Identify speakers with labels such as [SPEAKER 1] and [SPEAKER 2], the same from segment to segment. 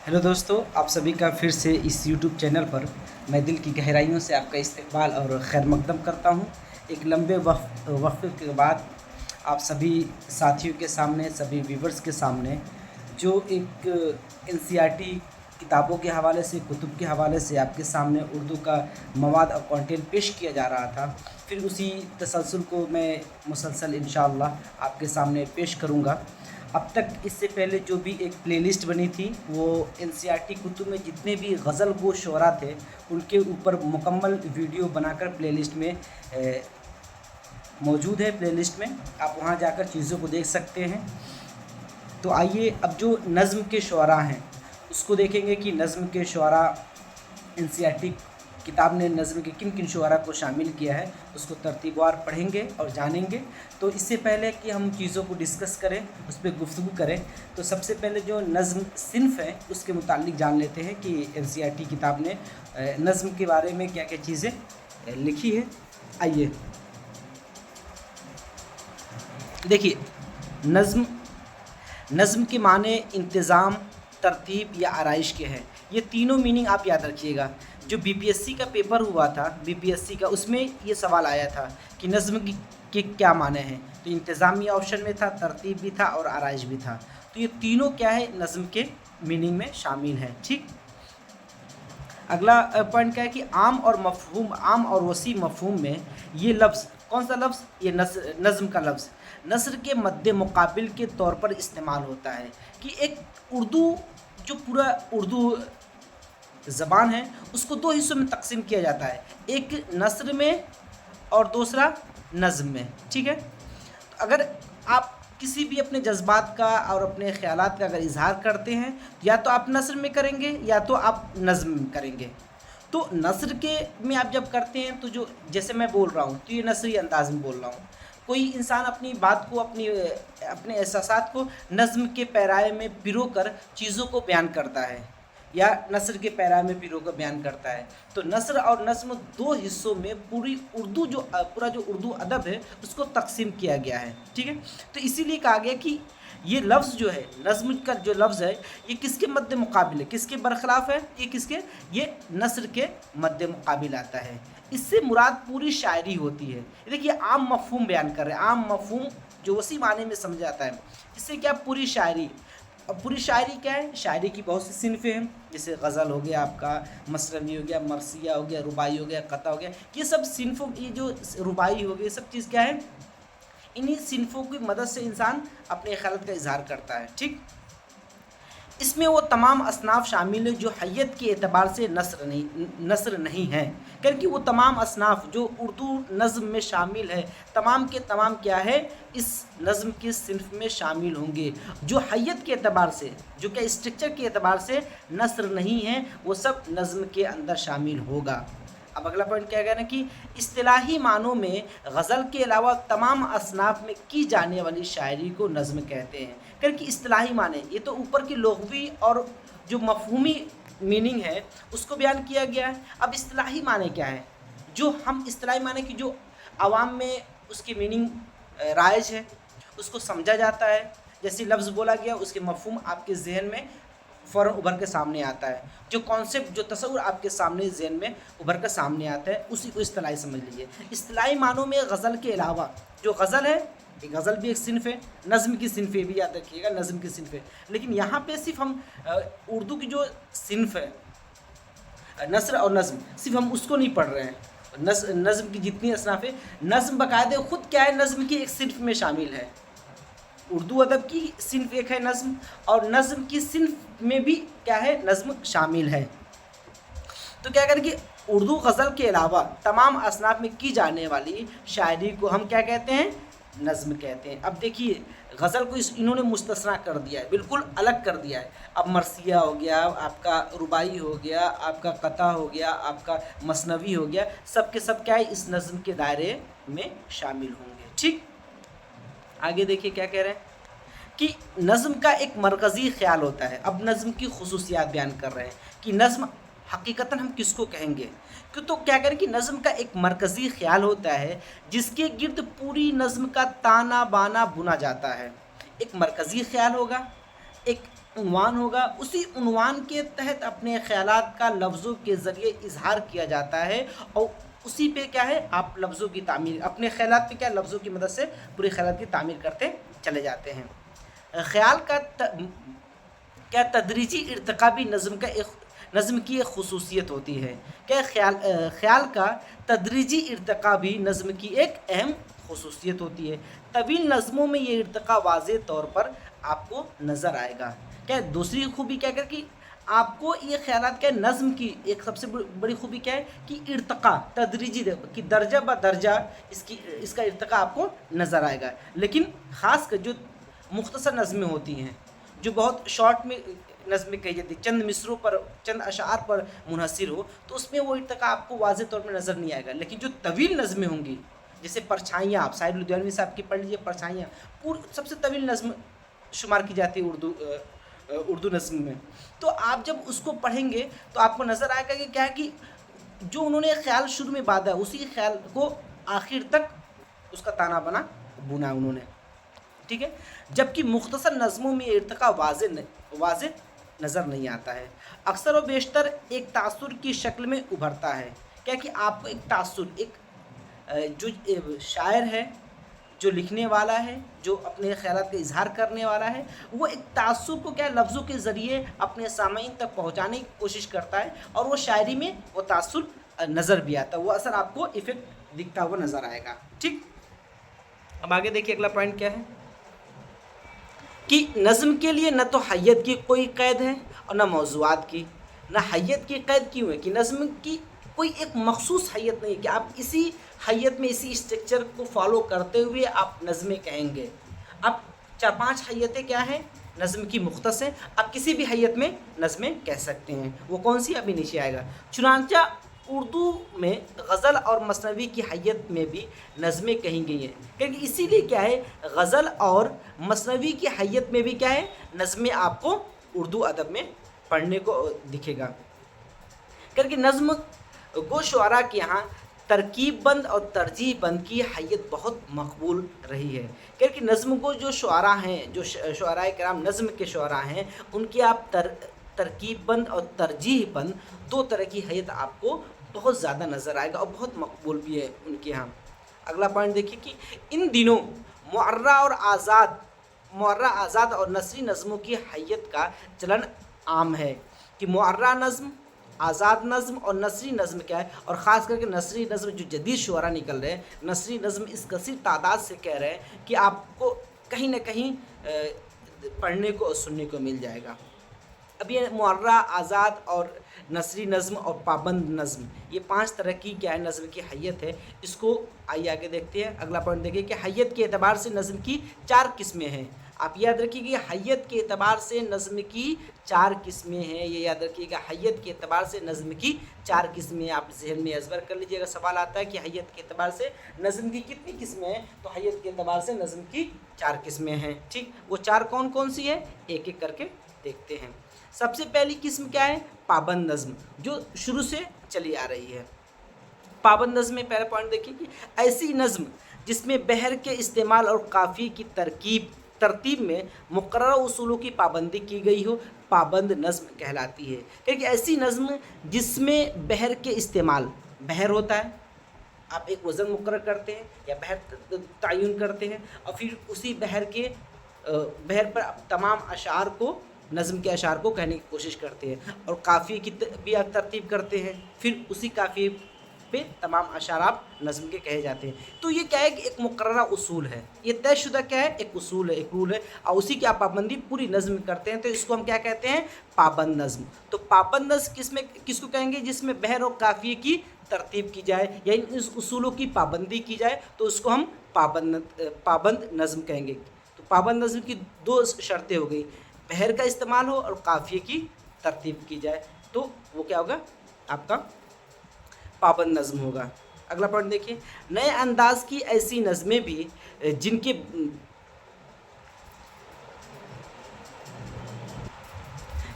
[SPEAKER 1] Hello दोस्तों, आप सभी का फिर से इस यूट्यूब चैनल पर मैं दिल की गहराइयों से आपका इस्तकबाल और खैर मकदम करता हूं। एक लंबे वक्फ़े के बाद आप सभी साथियों के सामने, सभी व्यूवर्स के सामने जो एक एनसीईआरटी किताबों के हवाले से, कुतुब के हवाले से आपके सामने उर्दू का मवाद और कंटेंट पेश किया जा रहा था, फिर उसी तसलसल को मैं मुसलसल इंशाअल्लाह आपके सामने पेश करूँगा। अब तक इससे पहले जो भी एक प्लेलिस्ट बनी थी वो एनसीईआरटी कुतुब में जितने भी गज़ल गो शुअरा थे उनके ऊपर मुकम्मल वीडियो बनाकर प्लेलिस्ट में मौजूद है। प्लेलिस्ट में आप वहां जाकर चीज़ों को देख सकते हैं। तो आइए अब जो नज़्म के शुअरा हैं उसको देखेंगे कि नज़्म के शुअरा एनसीईआरटी किताब ने नज़्म के किन किन शुअरा को शामिल किया है, उसको तरतीबवार पढ़ेंगे और जानेंगे। तो इससे पहले कि हम चीज़ों को डिस्कस करें, उस पर गुफ्तगू करें, तो सबसे पहले जो नज़्म सिन्फ़ है उसके मुतालिक जान लेते हैं कि एनसीईआरटी किताब ने नज़्म के बारे में क्या क्या चीज़ें लिखी है। आइए देखिए, नज़्म के माने इंतज़ाम, तरतीब या आराइश के हैं। ये तीनों मीनिंग आप याद रखिएगा। जो बीपीएससी का पेपर हुआ था, बीपीएससी का, उसमें ये सवाल आया था कि नज़्म के क्या माने हैं। तो इंतज़ामिया ऑप्शन में था, तरतीब भी था और आराइश भी था। तो ये तीनों क्या है, नज़्म के मीनिंग में शामिल हैं। ठीक, अगला पॉइंट क्या है कि आम और मफहूम, आम और वसी मफहूम में ये लफ्ज़, कौन सा लफ्ज़, ये नज़्म का लफ्ज़ नस्र के मद्दे मुकाबिल के तौर पर इस्तेमाल होता है। कि एक उर्दू, जो पूरा उर्दू ज़बान है उसको दो हिस्सों में तकसीम किया जाता है, एक नस्र में और दूसरा नज़्म में। ठीक है, तो अगर आप किसी भी अपने जज्बात का और अपने ख़यालात का अगर इजहार करते हैं या तो आप नस्र में करेंगे या तो आप नज़्म में करेंगे। तो नस्र के में आप जब करते हैं तो जो, जैसे मैं बोल रहा हूँ तो ये नस्री अंदाज में बोल रहा हूँ। कोई इंसान अपनी बात को, अपने एहसासात को नज़्म के पैराए में पिरो कर चीज़ों को बयान करता है या नस्र के पैराए में पिरो कर बयान करता है। तो नस्र और नज़्म दो हिस्सों में पूरी उर्दू जो, पूरा जो उर्दू अदब है उसको तकसीम किया गया है। ठीक है, तो इसीलिए कहा गया कि ये लफ्ज़ जो है, नज़्म का जो लफ्ज़ है, ये किसके मद्दे मुकाबिल है, किसके बरखिलाफ़ है, ये किसके, ये नस्र के मद्दे मुकाबिल आता है। इससे मुराद पूरी शायरी होती है। देखिए, आम मफहूम बयान कर रहे हैं, आम मफहूम जो उसी माने में समझ आता है। इससे क्या, पूरी शायरी। अब पूरी शायरी क्या है, शायरी की बहुत सी सिनफ़ें हैं, जैसे गज़ल हो गया, आपका मसनवी हो गया, मरसिया हो गया, रुबाई हो गया, कता हो गया। ये सब सिनफ़ों, ये जो रुबाई हो गई, ये सब चीज़ क्या है, इन्हीं सिनफ़ों की मदद से इंसान अपने ख़यालात का इजहार करता है। ठीक, इसमें वो तमाम असनाफ़ शामिल हैं जो हैयत के एतबार से नस्र नहीं हैं। क्योंकि वो तमाम असनाफ़ जो उर्दू नज़्म में शामिल है, तमाम के तमाम क्या है, इस नज़्म की सिन्फ़ में शामिल होंगे। जो हैयत के एतबार से, जो क्या स्ट्रक्चर के एतबार से नस्र नहीं है, वो सब नज़्म के अंदर शामिल होगा। अब अगला पॉइंट क्या है ना कि इस्तिलाही मानों में गज़ल के अलावा तमाम असनाफ में की जाने वाली शायरी को नज़्म कहते हैं। क्योंकि इस्तिलाही माने, ये तो ऊपर की लुग़वी और जो मफ़हूमी मीनिंग है उसको बयान किया गया है। अब इस्तिलाही माने क्या है, जो हम इस्तिलाही माने कि जो आवाम में उसकी मीनिंग राइज है, उसको समझा जाता है। जैसे लफ्ज़ बोला गया, उसके मफ़हूम आपके ज़हन में फ़ौरन उभर के सामने आता है। जो कॉन्सेप्ट, जो तस्वुर आपके सामने ज़हन में उभर कर सामने आता है, उसी को इस्तिलाही समझ लीजिए। इस्तिलाही मानों में गज़ल के अलावा, जो गज़ल है, ये गज़ल भी एक सिन्फ़ है, नज़्म की सिन्फ़ भी याद रखिएगा, नज़्म की सिन्फ़ है। लेकिन यहाँ पे सिर्फ हम उर्दू की जो सिन्फ़ है, नस्र और नज़्म, सिर्फ हम उसको नहीं पढ़ रहे हैं। नज़्म की जितनी असनाफ़ है, नज़्म बाकायदे ख़ुद क्या है, नज़्म की एक सिन्फ़ में शामिल है। उर्दू अदब की सिन्फ़ एक है नज़्म, और नज़्म की सिन्फ़ में भी क्या है, नज़्म शामिल है। तो क्या करें कि उर्दू गज़ल के अलावा तमाम असनाफ़ में की जाने वाली शायरी को हम क्या कहते हैं, नज़्म कहते हैं। अब देखिए, गज़ल को इन्होंने मुस्तस्ना कर दिया है, बिल्कुल अलग कर दिया है। अब मरसिया हो गया, आपका रुबाई हो गया, आपका कता हो गया, आपका मसनवी हो गया, सब के सब क्या है, इस नज़्म के दायरे में शामिल होंगे। ठीक, आगे देखिए क्या कह रहे हैं कि नज़्म का एक मरकज़ी ख़्याल होता है। अब नज़्म की खुसूसियात बयान कर रहे हैं कि नज़्म हकीकतन हम किसको कहेंगे। क्यों, तो क्या करें कि नज़्म का एक मरकज़ी ख़्याल होता है जिसके गिर्द पूरी नज़्म का ताना बाना बुना जाता है। एक मरकज़ी ख़्याल होगा, एक عنوان ہوگا، اسی عنوان کے تحت اپنے خیالات کا لفظوں کے ذریعے اظہار کیا جاتا ہے، اور اسی پہ کیا ہے آپ لفظوں کی تعمیر، اپنے خیالات پہ کیا لفظوں کی مدد سے پورے خیالات کی تعمیر کرتے چلے جاتے ہیں۔ خیال کا کیا تدریجی ارتقا بھی نظم کی ایک خصوصیت ہوتی ہے، کہ خیال کا تدریجی ارتقا بھی نظم کی ایک اہم خصوصیت ہوتی ہے۔ طویل نظموں میں یہ ارتقا واضح طور پر آپ کو نظر آئے گا۔ کیا دوسری خوبی کیا کہ آپ کو یہ خیالات کیا نظم کی ایک سب سے بڑی خوبی کیا ہے کہ ارتقا تدریجی کہ درجہ بہ درجہ اس کا ارتقا آپ کو نظر آئے گا، لیکن خاص کر جو مختصر نظمیں ہوتی ہیں، جو بہت شارٹ میں نظمیں کہی جاتی ہیں، چند مصروں پر چند اشعار پر منحصر ہو، تو اس میں وہ ارتقا آپ کو واضح طور پر نظر نہیں آئے گا۔ لیکن جو طویل نظمیں ہوں گی، جیسے پرچھائیاں، آپ سعید لدھیانوی صاحب کی پڑھ لیجیے پرچھائیاں، سب سے طویل نظم شمار کی جاتی ہے اردو نظم میں، تو آپ جب اس کو پڑھیں گے تو آپ کو نظر آئے گا کہ کیا ہے کہ جو انہوں نے خیال شروع میں باندھا اسی خیال کو آخر تک اس کا تانا بنا بنا انہوں نے، ٹھیک ہے، جبکہ مختصر نظموں میں ارتقا واضح نظر نہیں آتا ہے، اکثر و بیشتر ایک تاثر کی شکل میں ابھرتا ہے۔ کیا کہ آپ کو ایک تاثر، ایک جو شاعر ہے، جو لکھنے والا ہے، جو اپنے خیالات کا اظہار کرنے والا ہے، وہ ایک تاثر کو کیا لفظوں کے ذریعے اپنے سامعین تک پہنچانے کی کوشش کرتا ہے، اور وہ شاعری میں وہ تاثر نظر بھی آتا ہے، وہ اثر آپ کو ایفیکٹ دکھتا ہوا نظر آئے گا، ٹھیک۔ اب آگے دیکھیے اگلا پوائنٹ کیا ہے کہ نظم کے لیے نہ تو حیت کی کوئی قید ہے اور نہ موضوعات کی۔ نہ حیت کی قید کیوں ہے کہ نظم کی کوئی ایک مخصوص حیت نہیں ہے کہ آپ اسی حیت میں اسی اسٹرکچر کو فالو کرتے ہوئے آپ نظمیں کہیں گے۔ اب 4-5 حیتیں کیا ہیں نظم کی مختص ہیں، آپ کسی بھی حیت میں نظمیں کہہ سکتے ہیں، وہ کون سی ابھی نیچے آئے گا۔ چنانچہ اردو میں غزل اور مثنوی کی حیت میں بھی نظمیں کہیں گئی ہیں، کیونکہ اسی لیے کیا ہے غزل اور مثنوی کی حیت میں بھی کیا ہے نظمیں آپ کو اردو ادب میں پڑھنے کو دکھے گا، کیونکہ نظم گو شعراء کے یہاں ترکیب بند اور ترجیح بند کی حیت بہت مقبول رہی ہے، کیونکہ نظم کو جو شعراء ہیں، جو شعراء کرام نظم کے شعراء ہیں، ان کی آپ ترکیب بند اور ترجیح بند دو طرح کی حیت آپ کو بہت زیادہ نظر آئے گا اور بہت مقبول بھی ہے ان کے ہاں۔ اگلا پوائنٹ دیکھیے کہ ان دنوں معرہ آزاد اور نثری نظموں کی حیت کا چلن عام ہے، کہ معرہ نظم، آزاد نظم اور نثری نظم کیا ہے، اور خاص کر کے نثری نظم جو جدید شعراء نکل رہے ہیں، نثری نظم اس کثیر تعداد سے کہہ رہے ہیں کہ آپ کو کہیں نہ کہیں پڑھنے کو اور سننے کو مل جائے گا۔ اب یہ معرہ، آزاد اور نثری نظم اور پابند نظم، یہ 5 طرح کی کیا ہے نظم کی حیت ہے، اس کو آئیے آگے دیکھتے ہیں۔ اگلا پوائنٹ دیکھیے کہ حیت کے اعتبار سے نظم کی 4 قسمیں ہیں۔ آپ یاد رکھیے کہ حیت کے اعتبار سے نظم کی 4 قسمیں ہیں، یہ یاد رکھیے گا، حیت کے اعتبار سے نظم کی 4 قسمیں، آپ ذہن میں ازبر کر لیجیے گا۔ سوال آتا ہے کہ حیت کے اعتبار سے نظم کی کتنی قسمیں ہیں، تو حیت کے اعتبار سے نظم کی 4 قسمیں ہیں، ٹھیک۔ وہ 4 کون کون سی ہیں ایک ایک کر کے دیکھتے ہیں۔ سب سے پہلی قسم کیا ہے، پابند نظم، جو شروع سے چلی آ رہی ہے۔ پابند نظم میں پہلا پوائنٹ دیکھیے کہ ایسی نظم جس میں بحر کے استعمال اور قافیے کی ترتیب میں مقررہ اصولوں کی پابندی کی گئی ہو، پابند نظم کہلاتی ہے۔ کیونکہ ایسی نظم جس میں بحر کے استعمال، بحر ہوتا ہے، آپ ایک وزن مقرر کرتے ہیں یا بحر تعین کرتے ہیں، اور پھر اسی بحر پر تمام اشعار کو، نظم کے اشعار کو کہنے کی کوشش کرتے ہیں، اور قافیے کی بھی آپ ترتیب کرتے ہیں، پھر اسی قافیے پہ تمام اشعار آپ نظم کے کہے جاتے ہیں۔ تو یہ کیا ہے کہ ایک مقررہ اصول ہے، یہ طے شدہ کیا ہے، ایک اصول ہے، ایک رول ہے، اور اسی کی آپ پابندی پوری نظم کرتے ہیں، تو اس کو ہم کیا کہتے ہیں، پابند نظم۔ تو پابند نظم کس کو کہیں گے، جس میں بحر اور قافیے کی ترتیب کی جائے یا اس اصولوں کی پابندی کی جائے، تو اس کو ہم پابند نظم کہیں گے۔ تو پابند نظم کی 2 شرطیں ہو گئی، بحر کا استعمال ہو اور قافیے کی ترتیب کی جائے، تو وہ کیا ہوگا آپ کا پابند نظم ہوگا۔ اگلا پوائنٹ دیکھیے، نئے انداز کی ایسی نظمیں بھی جن کے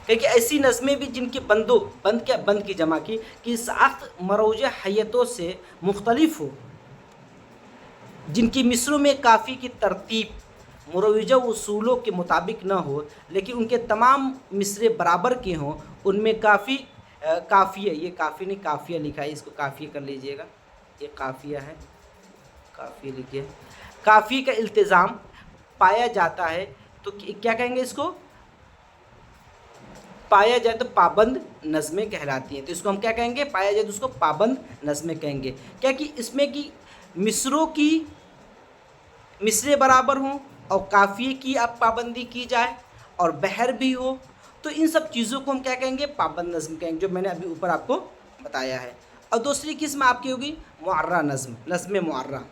[SPEAKER 1] ایسی نظمیں بھی جن کے بند کی جمع کی ساخت مروج حیتوں سے مختلف ہو، جن کی مصروں میں قافیے کی ترتیب मुरोविजा उसूलों के मुताबिक न हो लेकिन उनके तमाम मिसरे बराबर के हों, उनमें काफ़िया, ये काफ़ी नहीं काफ़िया लिखा है, इसको काफ़िया कर लीजिएगा, ये काफ़िया है, काफ़िया लिखिए। काफ़ी का इल्तिज़ाम पाया जाता है तो क्या कहेंगे इसको, पाया जाए तो पाबंद नज़में कहलाती हैं। तो इसको हम क्या कहेंगे, पाया जाए तो उसको पाबंद नज़में कहेंगे। क्या कि इसमें कि मिसरों की मिसरे बराबर हों और काफ़िए की आप पाबंदी की जाए और बहर भी हो, तो इन सब चीज़ों को हम क्या कहेंगे, पाबंद नज़म कहेंगे, जो मैंने अभी ऊपर आपको बताया है। और दूसरी किस्म आपकी होगी मुअर्रा नज़म, नज़म मुअर्रा।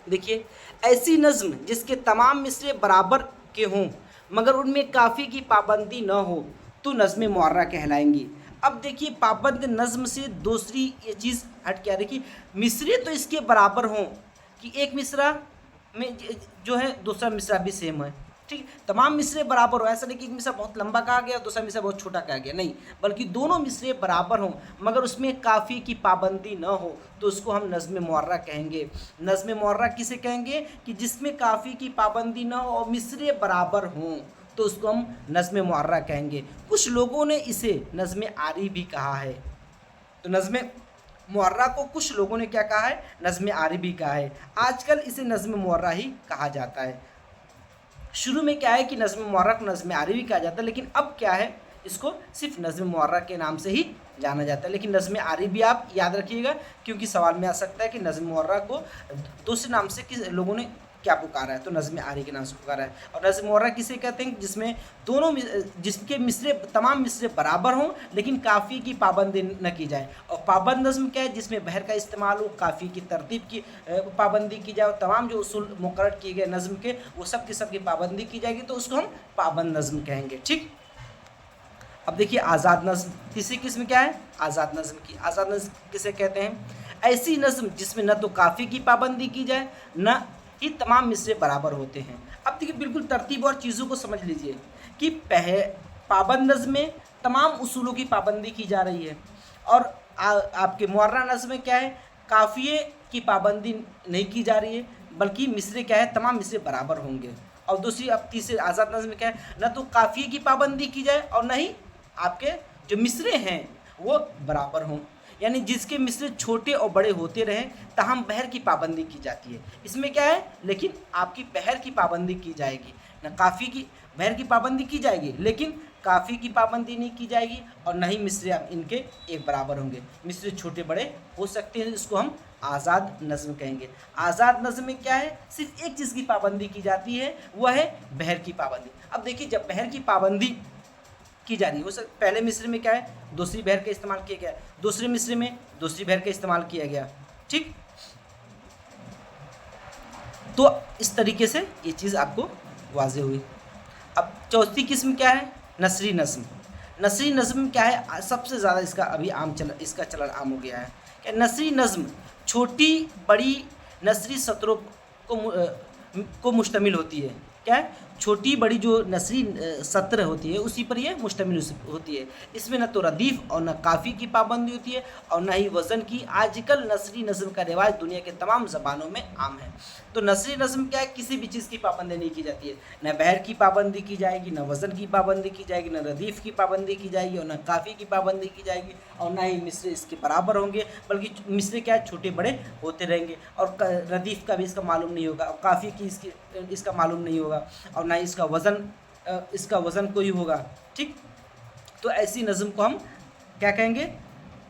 [SPEAKER 1] देखिए, ऐसी नज़म जिसके तमाम मिसरे बराबर के हों मगर उनमें काफ़ी की पाबंदी न हो तो नज़म मुअर्रा कहलाएंगी। अब देखिए, पाबंद नज़म से दूसरी ये चीज़ हट क्या, देखिए मिसरे तो इसके बराबर हों कि एक मिसरा में जो है दूसरा मिसरा भी सेम है, ठीक, तमाम मिसरे बराबर हो, ऐसा नहीं कि एक मिसरा बहुत लंबा कहा गया दूसरा मिसरा बहुत छोटा कहा गया, नहीं, बल्कि दोनों मिसरे बराबर हों मगर उसमें काफ़ी की पाबंदी न हो तो उसको हम नज़म मुअर्रा कहेंगे। नज़म मुअर्रा किसे कहेंगे कि जिसमें काफ़ी की पाबंदी न हो और मिसरे बराबर हों तो उसको हम नज़म मुअर्रा कहेंगे। कुछ लोगों ने इसे नज़म आरी भी कहा है। तो नज़म मुअर्रा को कुछ लोगों ने क्या कहा है, नज़म आरी भी कहा है। आजकल इसे नज़म मुअर्रा ही कहा जाता है। शुरू में क्या है कि नज़म मुअर्रा को नज़म आरी भी कहा जाता है, लेकिन अब क्या है, इसको सिर्फ नज़म मुअर्रा के नाम से ही जाना जाता है। लेकिन नज़म आरी भी आप याद रखिएगा, क्योंकि सवाल में आ सकता है कि नज़म मुअर्रा को दूसरे नाम से किस लोगों ने क्या पुकारा है, तो नज़म आरी के नाम से पुकारा है। और नज़म मुअर्रा किसे कहते हैं, जिसमें जिसके मिसरे तमाम मिसरे बराबर हों लेकिन काफ़ी की पाबंदी न की जाए। और पाबंद नज़म क्या है, जिसमें बहर का इस्तेमाल हो, काफ़ी की तरतीब की पाबंदी की जाए और तमाम जो उसूल मुकर्रर किए गए नज़म के वो सब की पाबंदी की जाएगी, तो उसको हम पाबंद नज़म कहेंगे। ठीक, अब देखिए आज़ाद नज़म, तीसरी किस्म क्या है, आज़ाद नज़म की। आज़ाद नज़म किसे कहते हैं, ऐसी नज़म जिसमें न तो काफ़ी की पाबंदी की जाए न ही तमाम मिसरे बराबर होते हैं। अब देखिए बिल्कुल तरतीब और चीज़ों को समझ लीजिए कि पाबंद नज़म में तमाम उसूलों की पाबंदी की जा रही है और आपके मुअर्रा नज़म में क्या है, काफ़िए की पाबंदी नहीं की जा रही है बल्कि मिसरे क्या है, तमाम मिसरे बराबर होंगे। और दूसरी अब तीसरे आज़ाद नज़म में क्या है, न तो काफ़िए की पाबंदी की जाए और न ही आपके जो मिसरे हैं वो बराबर हों, यानी जिसके मिसरे छोटे और बड़े होते रहें ताहम बहर की पाबंदी की जाती है। इसमें क्या है, लेकिन आपकी बहर की पाबंदी की जाएगी, न काफ़ी की बहर की पाबंदी की जाएगी लेकिन काफ़ी की पाबंदी नहीं की जाएगी और न ही मिसरे इनके एक बराबर होंगे। मिसरे छोटे बड़े हो सकते हैं, इसको हम आज़ाद नज़म कहेंगे। आज़ाद नज़म में क्या है, सिर्फ एक चीज़ की पाबंदी की जाती है, वह है बहर की पाबंदी। अब देखिए, जब बहर की पाबंदी की जा रही है, वो सर पहले मिसरे में क्या है, दूसरी बहर का इस्तेमाल किया गया, दूसरे मिसरे में दूसरी बहर का इस्तेमाल किया गया, ठीक। तो इस तरीके से ये चीज़ आपको वाज़ेह हुई। अब चौथी किस्म क्या है, नसरी नज़म। नसरी नज़म क्या है, सबसे ज़्यादा इसका अभी इसका चलन आम हो गया है। क्या नसरी नज़म छोटी बड़ी नसरी सतरों को मुश्तमिल होती है। क्या है, छोटी बड़ी जो नसरी सत्र होती है उसी पर यह मुश्तमिल होती है। इसमें न तो रदीफ़ और न काफ़ी की पाबंदी होती है और न ही वज़न की। आजकल नसरी नज़म का रिवाज दुनिया के तमाम ज़बानों में आम है। तो नसरी नज़म क्या है, किसी भी चीज़ की पाबंदी नहीं की जाती है, न बहर की पाबंदी की जाएगी, न वज़न की पाबंदी की जाएगी, न रदीफ़ की पाबंदी की जाएगी और न काफ़ी की पाबंदी की जाएगी और न ही मिसरे इसके बराबर होंगे, बल्कि मिसरे क्या है, छोटे बड़े होते रहेंगे और रदीफ़ का भी इसका मालूम नहीं होगा और काफ़ी की इसका मालूम नहीं होगा और ना इसका वज़न कोई होगा, ठीक। तो ऐसी नज़म को हम क्या कहेंगे,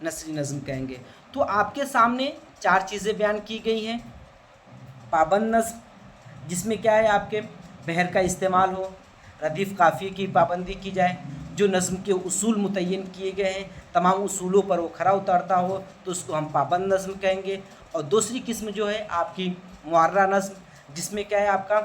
[SPEAKER 1] नसरी नज़म कहेंगे। तो आपके सामने चार चीज़ें बयान की गई हैं। पाबंद नज़म जिसमें क्या है, आपके बहर का इस्तेमाल हो, रदीफ़ काफ़ी की पाबंदी की जाए, जो नज़म के उसूल मुतय्यन किए गए हैं तमाम उसूलों पर वो खरा उतरता हो तो उसको हम पाबंद नज़म कहेंगे। और दूसरी किस्म जो है आपकी मुअर्रा नज़म, जिसमें क्या है, आपका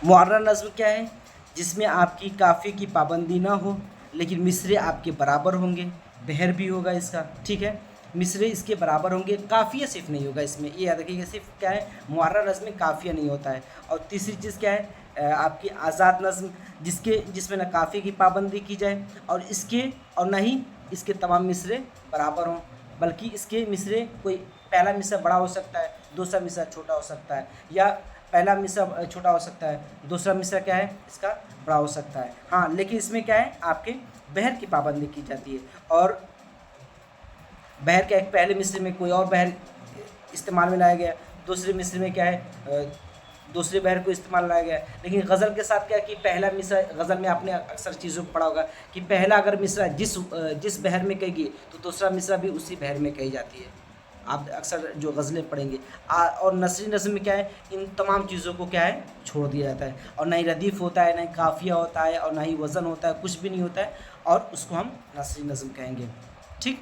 [SPEAKER 1] मुअर्रा नज़्म क्या है, जिसमें आपकी काफ़ी की पाबंदी ना हो लेकिन मिसरे आपके बराबर होंगे, बहर भी होगा इसका, ठीक है, मिसरे इसके बराबर होंगे, काफ़िया सिर्फ नहीं होगा इसमें, ये याद रखिएगा। सिर्फ क्या है, मुअर्रा नज़्म में काफ़िया नहीं होता है। और तीसरी चीज़ क्या है, आपकी आज़ाद नज़्म जिसमें न काफ़ी की पाबंदी की जाए और न ही इसके तमाम मिसरे बराबर हों, बल्कि इसके मिसरे कोई पहला मिसरा बड़ा हो सकता है, दूसरा मिसरा छोटा हो सकता है, या पहला मिसरा छोटा हो सकता है, दूसरा मिसरा क्या है इसका बड़ा हो सकता है। हाँ, लेकिन इसमें क्या है आपके बहर की पाबंदी की जाती है, और बहर क्या है, पहले मिसरे में कोई और बहर इस्तेमाल में लाया गया, दूसरे मिसरे में क्या है दूसरे बहर को इस्तेमाल लाया गया। लेकिन गज़ल के साथ क्या है कि पहला मिसरा, गज़ल में आपने अक्सर चीज़ों को पढ़ा होगा कि पहला अगर मिसरा जिस बहर में कहेगी तो दूसरा मिसरा भी उसी बहर में कही जाती है। आप अक्सर जो गज़लें पढ़ेंगे और नसरी नज़्म में क्या है, इन तमाम चीज़ों को क्या है छोड़ दिया जाता है, और ना ही रदीफ़ होता है, ना ही काफ़िया होता है, और ना ही वज़न होता है, कुछ भी नहीं होता है, और उसको हम नसरी नज़्म कहेंगे। ठीक।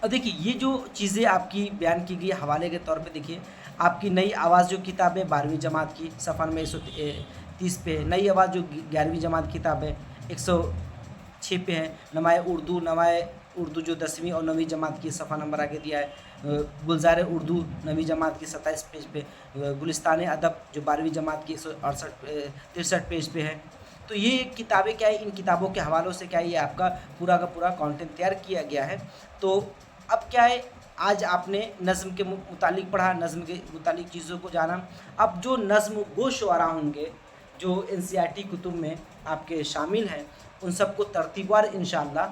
[SPEAKER 1] और देखिए ये जो चीज़ें आपकी बयान की गई हवाले के तौर पे, देखिए आपकी नई आवाज़ जो किताब है 12वीं जमात की, सफ़ा नंबर 130 पे है। नई आवाज़ जो 11वीं जमात की किताब है 106 पे है। नमाए उर्दू जो 10वीं और 9वीं जमात की, सफ़ा नंबर आगे दिया है। गुलज़ार उर्दू 9वीं जमात की 27 पेज पे। गुलिस्तान अदब जो 12वीं जमात की 163 पेज पे है। तो ये किताबें क्या है, इन किताबों के हवालों से क्या है ये आपका पूरा का पूरा कंटेंट तैयार किया गया है। तो अब क्या है, आज आपने नज़्म के मुतालिक पढ़ा, नज़्म के मुतालिक चीज़ों को जाना। अब जो नज़्म गो शुआरा होंगे जो NCERT कुतुब में आपके शामिल हैं, उन सबको तरतीबवार इंशाअल्लाह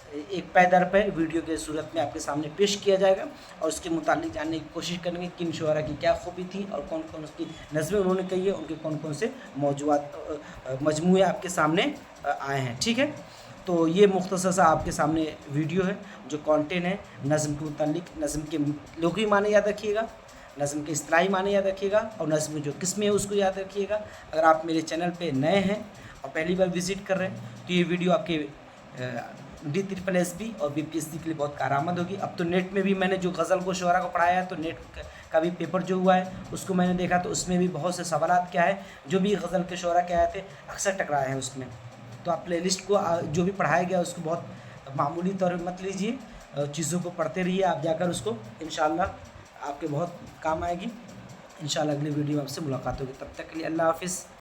[SPEAKER 1] एक पै दर पे वीडियो के सूरत में आपके सामने पेश किया जाएगा, और उसके मुतालिक जानने की कोशिश करेंगे किन शुआरा की क्या खूबी थी और कौन कौन उसकी नज़में उन्होंने कही है, उनके कौन कौन से मौजूद मजमूए आपके सामने आए हैं। ठीक है, तो ये मुख्तसर सा आपके सामने वीडियो है जो कंटेंट है नज़्म के मुतालिक। नज़्म के लुग़वी माने याद रखिएगा, नज़्म के इस्तिलाही माने याद रखिएगा, और नज़्म में जो किस्में हैं उसको याद रखिएगा। अगर आप मेरे चैनल पे नए हैं और पहली बार विज़िट कर रहे हैं तो ये वीडियो आपके DSSB और BPSC के लिए बहुत कारआमद होगी। अब तो नेट में भी मैंने जो गज़ल को शुआरा को पढ़ाया है, तो नेट का भी पेपर जो हुआ है उसको मैंने देखा, तो उसमें भी बहुत से सवालात क्या है जो भी गज़ल के शुआरा के आए थे अक्सर टकराए हैं उसमें। तो आप प्लेलिस्ट को जो भी पढ़ाया गया उसको बहुत मामूली तौर पर मत लीजिए, चीज़ों को पढ़ते रहिए आप जाकर, उसको इंशाअल्लाह आपके बहुत काम आएगी। इंशाअल्लाह अगली वीडियो में आपसे मुलाकात होगी, तब तक के लिए अल्लाह हाफ़िज़।